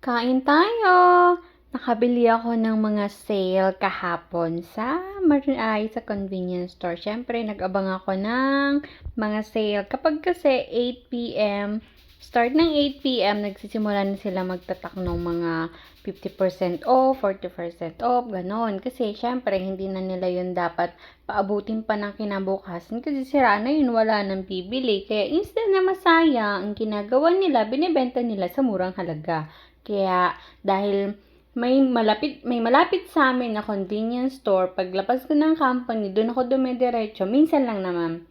Kain tayo! Nakabili ako ng mga sale kahapon sa convenience store. Siyempre, nag-abang ako ng mga sale. Kapag kasi 8 p.m., start ng 8 p.m., nagsisimula na sila magtatak ng mga 50% off, 40% off, ganon. Kasi, syempre, hindi na nila yun dapat paabutin pa ng kinabukasan. Kasi sira na yun, wala nang bibili. Kaya, instead na masaya, ang ginagawa nila, binibenta nila sa murang halaga. Kaya, dahil may malapit sa amin na convenience store, paglabas ko ng company, doon ako dumidiretso, minsan lang naman.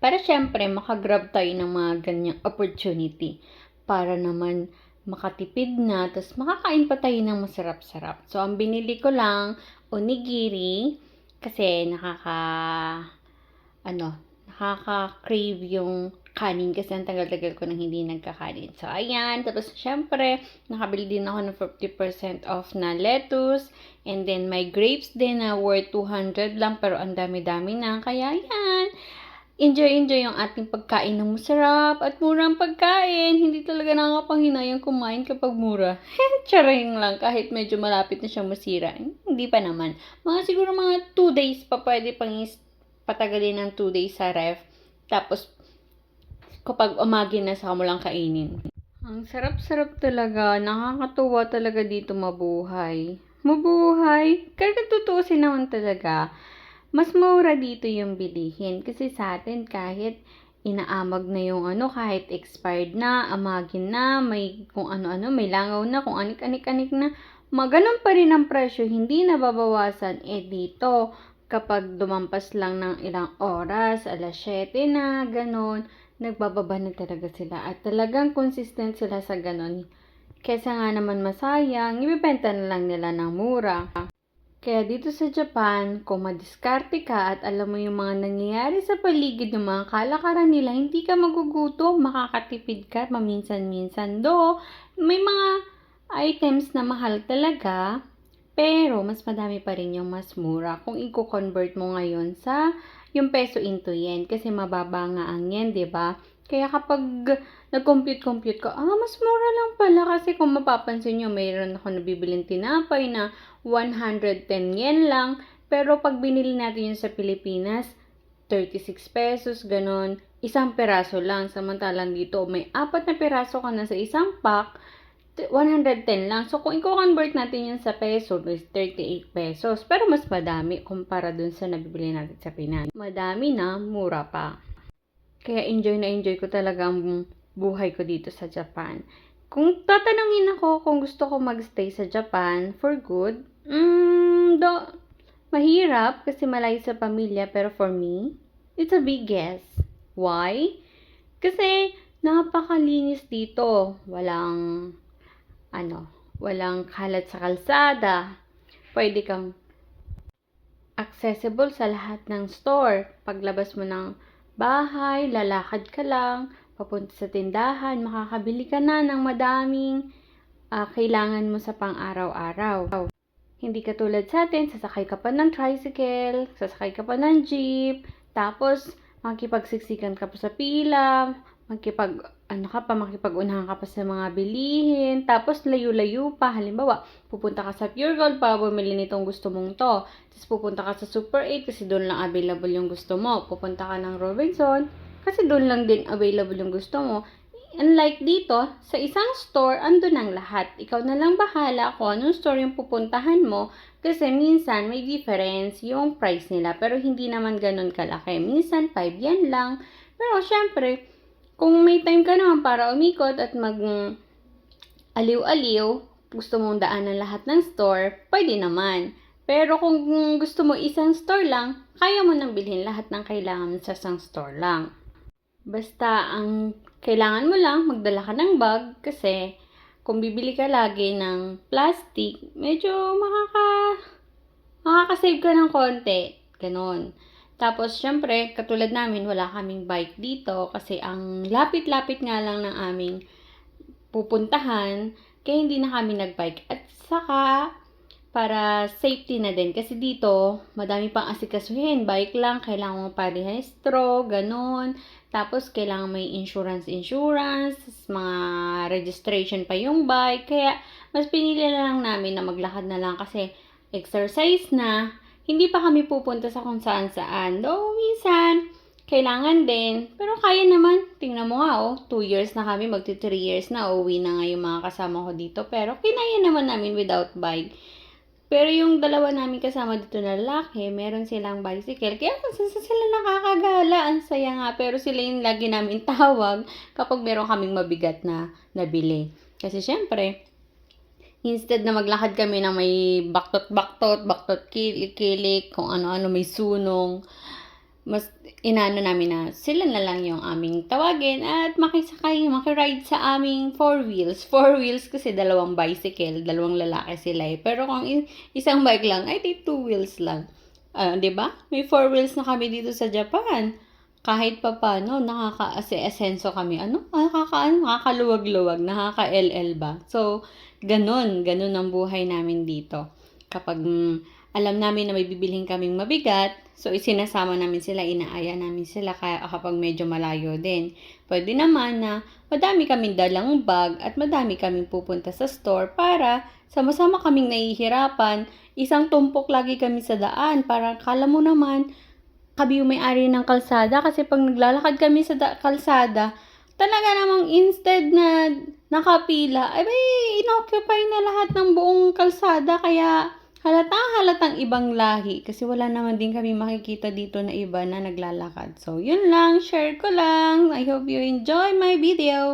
Para syempre, makagrab tayo ng mga ganyang opportunity. Para naman makatipid na, tapos makakain pa tayo ng masarap-sarap. So, ang binili ko lang, onigiri, kasi nakaka-crave yung kanin kasi ang tagal-tagal ko nang hindi nagkakanin. So, ayan. Tapos, syempre, nakabili din ako ng 50% off na lettuce. And then, may grapes din na worth 200 lang. Pero, ang dami-dami na. Kaya, ayan. Enjoy yung ating pagkain ng masarap at murang pagkain. Hindi talaga nakakapanghinayang kumain kapag mura. Charing lang. Kahit medyo malapit na siyang masira. Hindi pa naman. Siguro mga 2 days pa pwede pang patagalin ng 2 days sa ref. Tapos, kapag umagi na, saka mo lang kainin. Ang sarap-sarap talaga. Nakakatuwa talaga dito mabuhay. Kaya tutuusin naman talaga. Mas mura dito yung bilihin. Kasi sa atin, kahit inaamag na yung kahit expired na, amagin na, may kung ano-ano, may langaw na, kung anik-anik-anik na, maganon pa rin ang presyo, hindi nababawasan. Dito, kapag dumampas lang ng ilang oras, alas 7 na, ganon, nagbababa na talaga sila. At talagang consistent sila sa ganon. Kesa nga naman masayang, ibibenta na lang nila ng mura. Kaya dito sa Japan, kung madiskarte ka at alam mo yung mga nangyayari sa paligid ng mga kalakaran nila, hindi ka magugutom, makakatipid ka maminsan-minsan. May mga items na mahal talaga, pero mas madami pa rin yung mas mura kung i-convert mo ngayon sa yung peso into yen kasi mababa nga ang yen, 'di ba? Kaya kapag nag-compute ka, mas mura lang pala kasi kung mapapansin nyo, mayroon ako nabibiling tinapay na 110 yen lang, pero pag binili natin yun sa Pilipinas, 36 pesos, ganon, isang peraso lang. Samantalang dito, may 4 na peraso ka na sa isang pack, 110 lang. So, kung i-convert natin yun sa peso, is 38 pesos. Pero mas madami kumpara dun sa nabibili natin sa Pinas. Madami na, mura pa. Kaya enjoy ko talaga ang buhay ko dito sa Japan. Kung tatanungin ako kung gusto ko magstay sa Japan for good, mahirap kasi malayo sa pamilya, pero for me, it's a big yes. Why? Kasi napakalinis dito. Walang kalat sa kalsada. Pwede kang accessible sa lahat ng store. Paglabas mo ng bahay, lalakad ka lang, papunta sa tindahan, makakabili ka na ng madaming kailangan mo sa pang-araw-araw. Hindi katulad sa atin, sasakay ka pa ng tricycle, sasakay ka pa ng jeep, tapos makikipagsiksikan ka pa sa pila, makipag-unahan ka pa sa mga bilihin, tapos layo-layo pa. Halimbawa, pupunta ka sa Pure Gold para bumili nitong gusto mong to. Tapos pupunta ka sa Super 8 kasi doon lang available yung gusto mo. Pupunta ka ng Robinson kasi doon lang din available yung gusto mo. Unlike dito, sa isang store, andun ang lahat. Ikaw na lang bahala kung anong store yung pupuntahan mo kasi minsan may difference yung price nila pero hindi naman ganun kalaki. Minsan 5 yen lang. Pero syempre, kung may time ka naman para umikot at aliw-aliw, gusto mong daanan lahat ng store, pwede naman. Pero kung gusto mo isang store lang, kaya mo nang bilhin lahat ng kailangan sa isang store lang. Basta ang kailangan mo lang, magdala ka ng bag kasi kung bibili ka lagi ng plastic, medyo makakasave ka ng konti. Ganon. Tapos, syempre, katulad namin, wala kaming bike dito kasi ang lapit-lapit nga lang ng aming pupuntahan, kaya hindi na kami nagbike. At saka, para safety na din. Kasi dito, madami pang asikasuhin. Bike lang, kailangan mo parehistro, ganun. Tapos, kailangan may insurance, mga registration pa yung bike. Kaya, mas pinili na lang namin na maglakad na lang kasi exercise na. Hindi pa kami pupunta sa kung saan-saan. Though, minsan, kailangan din. Pero kaya naman. Tingnan mo nga, 2 years na kami, magti 3 years na. Uwi na nga yung mga kasama ko dito. Pero kinaya naman namin without bike. Pero yung dalawa namin kasama dito na lalaki, meron silang bicycle. Kaya saan sila nakakagala? Ang saya nga. Pero sila yung lagi namin tawag kapag meron kaming mabigat na nabili. Kasi syempre, instead na maglakad kami na may baktot, kilik, kung ano-ano, may sunong, mas inano namin na sila na lang yung aming tawagin at makiride sa aming 4 wheels. 4 wheels kasi dalawang bicycle, dalawang lalaki sila eh. Pero kung isang bike lang, ay di 2 wheels lang. 'Di ba? May 4 wheels na kami dito sa Japan. Kahit pa paano, nakaka-asenso kami. Nakakaluwag-luwag, nakaka-LL ba? So, ganun ang buhay namin dito. Kapag alam namin na may bibilhin kaming mabigat, so isinasama namin sila, inaaya namin sila kaya kapag medyo malayo din. Pwede naman na madami kaming dalang bag at madami kaming pupunta sa store para sama-sama kaming nahihirapan. Isang tumpok lagi kami sa daan para kala mo naman kami yung may-ari ng kalsada kasi pag naglalakad kami sa kalsada, talaga namang instead na nakapila, ay may inoccupy na lahat ng buong kalsada kaya halatang ibang lahi kasi wala naman din kami makikita dito na iba na naglalakad. So, yun lang. Share ko lang. I hope you enjoy my video.